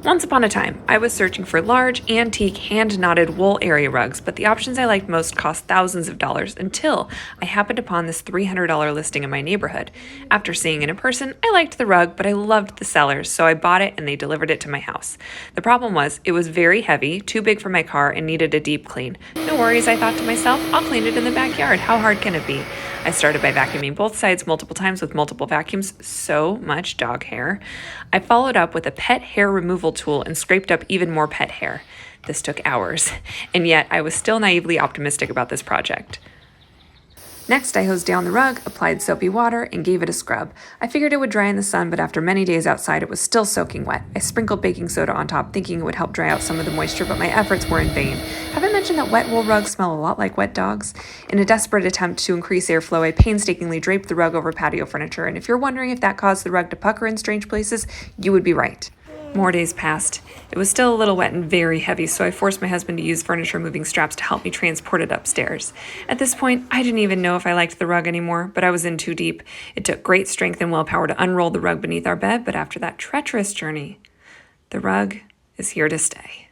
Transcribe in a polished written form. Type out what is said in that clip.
Once upon a time, I was searching for large, antique, hand-knotted wool area rugs, but the options I liked most cost thousands of dollars until I happened upon this $300 listing in my neighborhood. After seeing it in person, I liked the rug, but I loved the sellers, so I bought it and they delivered it to my house. The problem was, it was very heavy, too big for my car, and needed a deep clean. No worries, I thought to myself, I'll clean it in the backyard. How hard can it be? I started by vacuuming both sides multiple times with multiple vacuums. So much dog hair. I followed up with a pet hair removal tool and scraped up even more pet hair. This took hours, and yet I was still naively optimistic about this project. Next, I hosed down the rug, applied soapy water, and gave it a scrub. I figured it would dry in the sun, but after many days outside, it was still soaking wet. I sprinkled baking soda on top, thinking it would help dry out some of the moisture, but my efforts were in vain. Have I mentioned that wet wool rugs smell a lot like wet dogs? In a desperate attempt to increase airflow, I painstakingly draped the rug over patio furniture, and if you're wondering if that caused the rug to pucker in strange places, you would be right. More days passed. It was still a little wet and very heavy, so I forced my husband to use furniture moving straps to help me transport it upstairs. At this point, I didn't even know if I liked the rug anymore, but I was in too deep. It took great strength and willpower to unroll the rug beneath our bed, but after that treacherous journey, the rug is here to stay.